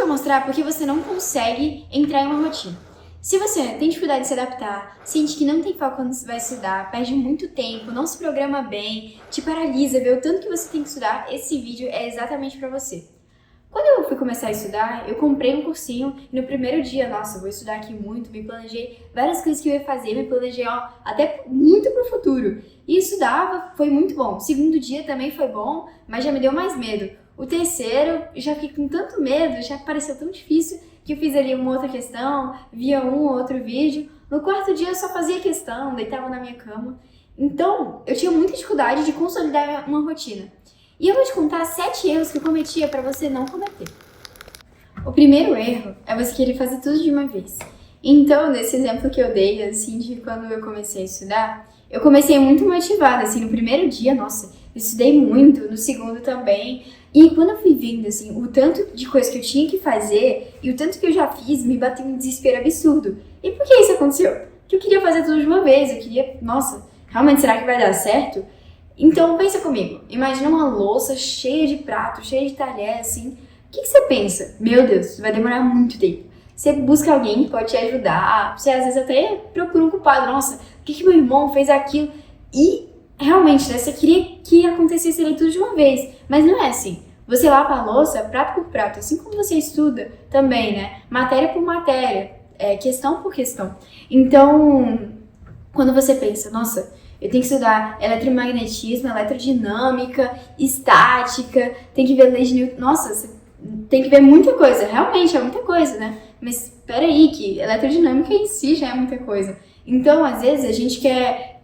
mostrar porque você não consegue entrar em uma rotina. Se você tem dificuldade de se adaptar, sente que não tem foco quando você vai estudar, perde muito tempo, não se programa bem, te paralisa, vê o tanto que você tem que estudar, esse vídeo é exatamente pra você. Quando eu fui começar a estudar, eu comprei um cursinho e no primeiro dia, nossa, eu vou estudar aqui muito, me planejei várias coisas que eu ia fazer, me planejei até muito pro futuro. E estudava, foi muito bom. O segundo dia também foi bom, mas já me deu mais medo. O terceiro, eu já fiquei com tanto medo, já pareceu tão difícil, que eu fiz ali uma outra questão, via um ou outro vídeo. No quarto dia eu só fazia questão, deitava na minha cama. Então, eu tinha muita dificuldade de consolidar uma rotina. E eu vou te contar 7 erros que eu cometia para você não cometer. O primeiro erro é você querer fazer tudo de uma vez. Então, nesse exemplo que eu dei, assim, de quando eu comecei a estudar, eu comecei muito motivada, assim, no primeiro dia, nossa, eu estudei muito, no segundo também. E quando eu fui vendo, assim, o tanto de coisa que eu tinha que fazer e o tanto que eu já fiz, me bateu um desespero absurdo. E por que isso aconteceu? Porque eu queria fazer tudo de uma vez, eu queria, nossa, realmente será que vai dar certo? Então pensa comigo, imagina uma louça cheia de prato, cheia de talher, assim. O que você pensa? Meu Deus, vai demorar muito tempo. Você busca alguém que pode te ajudar, você às vezes até procura um culpado. Nossa, por que meu irmão fez aquilo? E realmente, né, você queria que acontecesse ali tudo de uma vez, mas não é assim. Você lava a louça prato por prato, assim como você estuda também, né? Matéria por matéria, questão por questão. Então, quando você pensa, nossa, eu tenho que estudar eletromagnetismo, eletrodinâmica, estática, tem que ver lei de Newton. Nossa, você tem que ver muita coisa, realmente é muita coisa, né? Mas peraí, que eletrodinâmica em si já é muita coisa. Então, às vezes, a gente quer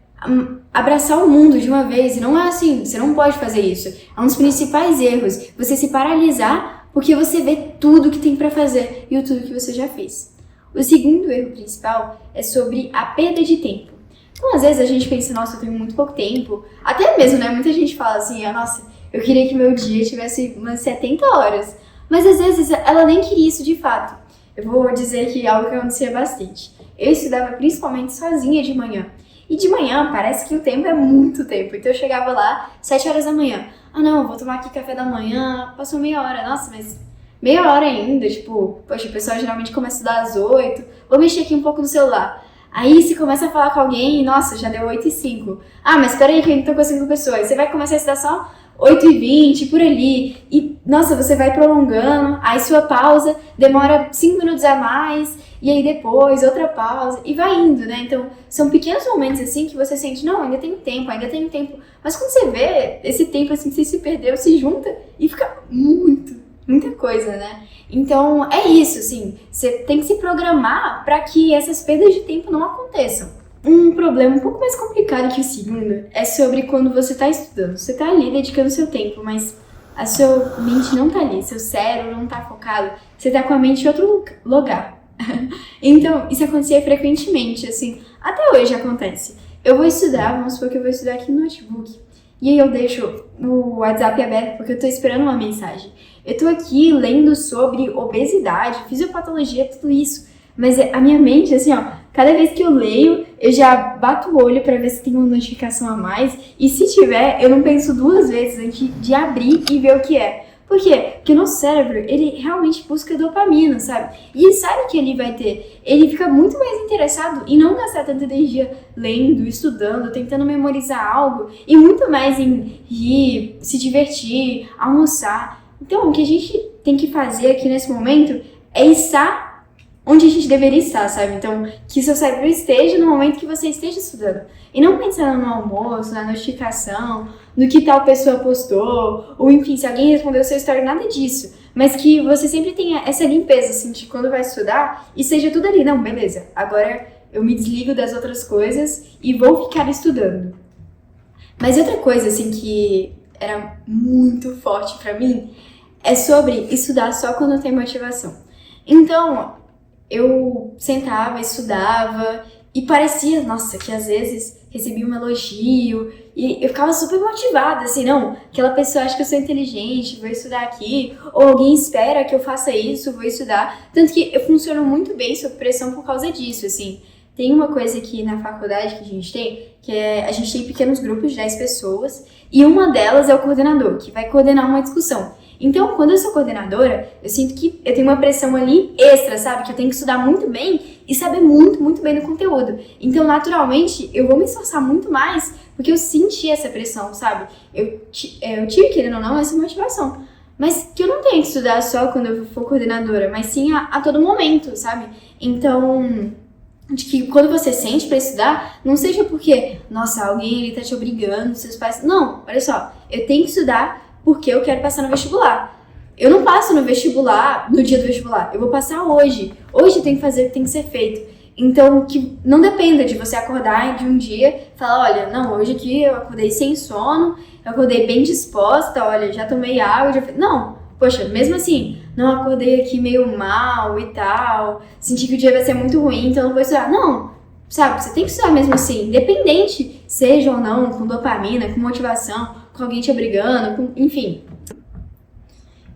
abraçar o mundo de uma vez, e não é assim, você não pode fazer isso. É um dos principais erros, você se paralisar porque você vê tudo que tem pra fazer e o tudo que você já fez. O segundo erro principal é sobre a perda de tempo. Então, às vezes a gente pensa, nossa, eu tenho muito pouco tempo. Até mesmo, né? Muita gente fala assim, nossa, eu queria que meu dia tivesse umas 70 horas. Mas às vezes ela nem queria isso de fato. Eu vou dizer que é algo que acontecia bastante. Eu estudava principalmente sozinha de manhã. E de manhã parece que o tempo é muito tempo. Então eu chegava lá, 7 horas da manhã. Ah não, vou tomar aqui café da manhã. Passou meia hora. Nossa, mas meia hora ainda. Tipo, poxa, o pessoal geralmente começa a estudar às 8. Vou mexer aqui um pouco no celular. Aí você começa a falar com alguém e, nossa, já deu 8h05. Ah, mas peraí que eu ainda tô com 5 pessoas. Você vai começar a estudar só 8h20, por ali. E, nossa, você vai prolongando. Aí sua pausa demora 5 minutos a mais. E aí depois, outra pausa. E vai indo, né? Então, são pequenos momentos assim que você sente, não, ainda tem tempo, ainda tem tempo. Mas quando você vê esse tempo assim que você se perdeu, se junta e fica muita coisa, né? Então, é isso, assim, você tem que se programar para que essas perdas de tempo não aconteçam. Um problema um pouco mais complicado que o segundo é sobre quando você está estudando. Você está ali dedicando seu tempo, mas a sua mente não está ali, seu cérebro não está focado, você está com a mente em outro lugar. Então, isso acontecia frequentemente, assim, até hoje acontece. Eu vou estudar, vamos supor que eu vou estudar aqui no notebook. E aí eu deixo o WhatsApp aberto porque eu tô esperando uma mensagem. Eu tô aqui lendo sobre obesidade, fisiopatologia, tudo isso. Mas a minha mente, assim, ó, cada vez que eu leio, eu já bato o olho pra ver se tem uma notificação a mais. E se tiver, eu não penso 2 vezes antes de abrir e ver o que é. Por quê? Porque o nosso cérebro, ele realmente busca dopamina, sabe? E sabe o que ele vai ter? Ele fica muito mais interessado em não gastar tanta energia lendo, estudando, tentando memorizar algo e muito mais em rir, se divertir, almoçar. Então, o que a gente tem que fazer aqui nesse momento é estar onde a gente deveria estar, sabe? Então, que seu cérebro esteja no momento que você esteja estudando. E não pensando no almoço, na notificação, no que tal pessoa postou, ou enfim, se alguém respondeu o seu story, nada disso. Mas que você sempre tenha essa limpeza, assim, de quando vai estudar e seja tudo ali. Não, beleza, agora eu me desligo das outras coisas e vou ficar estudando. Mas outra coisa, assim, que era muito forte pra mim é sobre estudar só quando tem motivação. Então, eu sentava, estudava e parecia, nossa, que às vezes recebia um elogio e eu ficava super motivada, assim, não, aquela pessoa acha que eu sou inteligente, vou estudar aqui, ou alguém espera que eu faça isso, vou estudar. Tanto que eu funciono muito bem sob pressão por causa disso, assim. Tem uma coisa aqui na faculdade que a gente tem, que é, a gente tem pequenos grupos de 10 pessoas, e uma delas é o coordenador, que vai coordenar uma discussão. Então, quando eu sou coordenadora, eu sinto que eu tenho uma pressão ali extra, sabe? Que eu tenho que estudar muito bem e saber muito, muito bem do conteúdo. Então, naturalmente, eu vou me esforçar muito mais porque eu senti essa pressão, sabe? Eu tive, querendo ou não, essa motivação. Mas que eu não tenho que estudar só quando eu for coordenadora, mas sim a todo momento, sabe? Então, de que quando você sente pra estudar, não seja porque, nossa, alguém ali tá te obrigando, seus pais... Não, olha só, eu tenho que estudar porque eu quero passar no vestibular. Eu não passo no vestibular no dia do vestibular, eu vou passar hoje. Hoje tem que fazer o que tem que ser feito. Então, que não dependa de você acordar de um dia e falar, olha, não, hoje aqui eu acordei sem sono, eu acordei bem disposta, olha, já tomei água, já... Não, poxa, mesmo assim, não acordei aqui meio mal e tal, senti que o dia vai ser muito ruim, então eu não vou estudar. Não, sabe, você tem que estudar mesmo assim, independente, seja ou não, com dopamina, com motivação, com alguém te obrigando, enfim.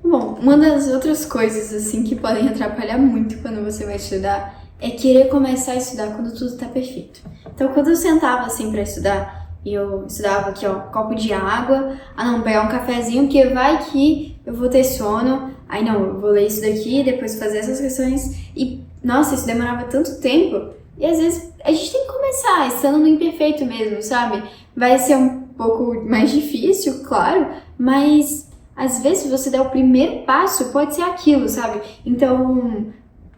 Bom, uma das outras coisas, assim, que podem atrapalhar muito quando você vai estudar é querer começar a estudar quando tudo tá perfeito. Então, quando eu sentava, assim, pra estudar, e eu estudava aqui, ó, um copo de água, não, pegar um cafezinho, porque vai que eu vou ter sono, aí não, eu vou ler isso daqui, depois fazer essas questões, e, nossa, isso demorava tanto tempo, e às vezes a gente tem que começar, estando no imperfeito mesmo, sabe? Vai ser um pouco mais difícil, claro, mas às vezes se você der o primeiro passo, pode ser aquilo, sabe? Então,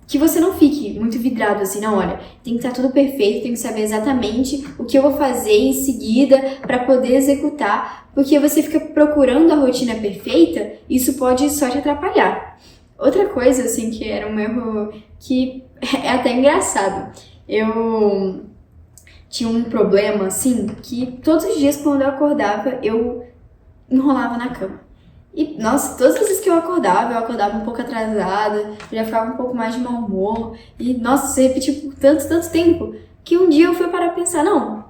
que você não fique muito vidrado assim, não, olha, tem que estar tudo perfeito, tem que saber exatamente o que eu vou fazer em seguida para poder executar, porque você fica procurando a rotina perfeita, isso pode só te atrapalhar. Outra coisa, assim, que era um erro que é até engraçado, eu tinha um problema, assim, que todos os dias quando eu acordava, eu enrolava na cama. E, nossa, todas as vezes que eu acordava um pouco atrasada, eu já ficava um pouco mais de mau humor. E, nossa, isso repetiu por tanto, tanto tempo, que um dia eu fui parar pra pensar, não,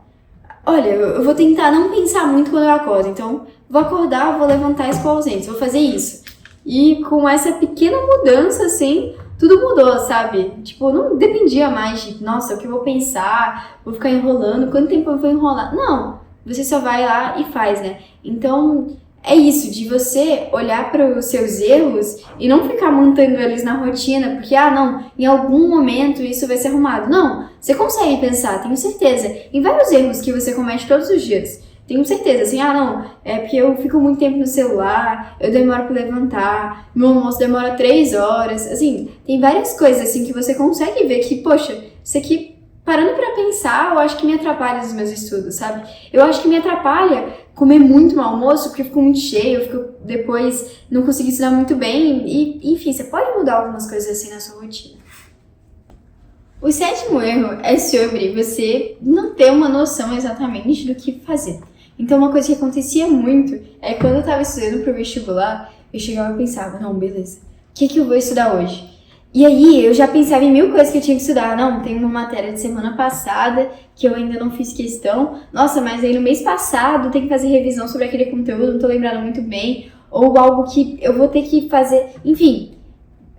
olha, eu vou tentar não pensar muito quando eu acordo. Então, vou acordar, vou levantar e escovar os dentes, vou fazer isso. E com essa pequena mudança, assim, tudo mudou, sabe? Tipo, não dependia mais de, nossa, o que eu vou pensar, vou ficar enrolando, quanto tempo eu vou enrolar. Não, você só vai lá e faz, né? Então, é isso, de você olhar para os seus erros e não ficar montando eles na rotina, porque, não, em algum momento isso vai ser arrumado. Não, você consegue pensar, tenho certeza, em vários erros que você comete todos os dias. Tenho certeza, assim, não, é porque eu fico muito tempo no celular, eu demoro pra levantar, meu almoço demora 3 horas, assim, tem várias coisas, assim, que você consegue ver que, poxa, isso aqui, parando pra pensar, eu acho que me atrapalha nos meus estudos, sabe? Eu acho que me atrapalha comer muito no almoço, porque eu fico muito cheio, eu fico depois não consigo estudar muito bem, e, enfim, você pode mudar algumas coisas assim na sua rotina. O 7º erro é sobre você não ter uma noção exatamente do que fazer. Então, uma coisa que acontecia muito é quando eu tava estudando pro vestibular, eu chegava e pensava, não, beleza, o que eu vou estudar hoje? E aí, eu já pensava em 1000 coisas que eu tinha que estudar. Não, tem uma matéria de semana passada que eu ainda não fiz questão. Nossa, mas aí no mês passado tem que fazer revisão sobre aquele conteúdo, não tô lembrando muito bem. Ou algo que eu vou ter que fazer, enfim...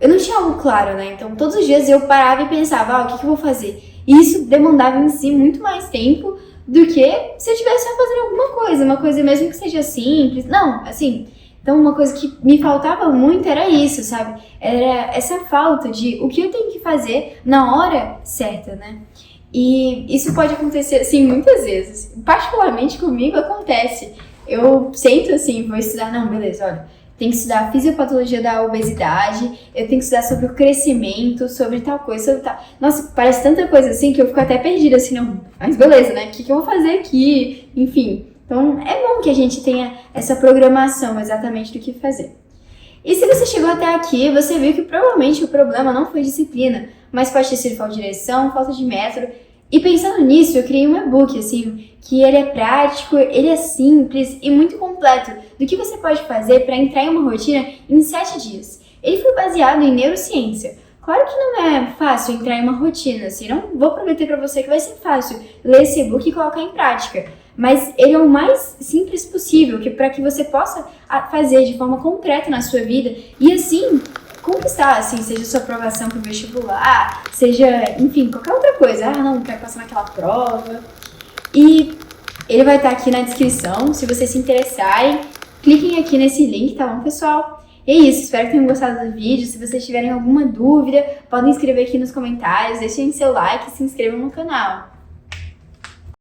Eu não tinha algo claro, né? Então, todos os dias eu parava e pensava, o que eu vou fazer? E isso demandava em si muito mais tempo do que se eu estivesse só fazendo alguma coisa. Uma coisa mesmo que seja simples. Não, assim... Então, uma coisa que me faltava muito era isso, sabe? Era essa falta de o que eu tenho que fazer na hora certa, né? E isso pode acontecer, assim, muitas vezes. Particularmente comigo acontece. Eu sento assim, vou estudar, não, beleza, olha... Tem que estudar a fisiopatologia da obesidade, eu tenho que estudar sobre o crescimento, sobre tal coisa, sobre tal... Nossa, parece tanta coisa assim que eu fico até perdida, assim, não... Mas beleza, né? O que eu vou fazer aqui? Enfim... Então, é bom que a gente tenha essa programação exatamente do que fazer. E se você chegou até aqui, você viu que provavelmente o problema não foi disciplina, mas pode ter sido falta de direção, falta de método. E pensando nisso, eu criei um e-book, assim, que ele é prático, ele é simples e muito completo do que você pode fazer para entrar em uma rotina em 7 dias. Ele foi baseado em neurociência. Claro que não é fácil entrar em uma rotina, assim, não vou prometer para você que vai ser fácil ler esse e-book e colocar em prática. Mas ele é o mais simples possível, para que você possa fazer de forma concreta na sua vida e assim conquistar, assim, seja sua aprovação para o vestibular, seja, enfim, qualquer outra coisa. Não quero passar naquela prova. E ele vai estar aqui na descrição, se vocês se interessarem, cliquem aqui nesse link, tá bom, pessoal? E é isso, espero que tenham gostado do vídeo. Se vocês tiverem alguma dúvida, podem escrever aqui nos comentários, deixem seu like e se inscrevam no canal.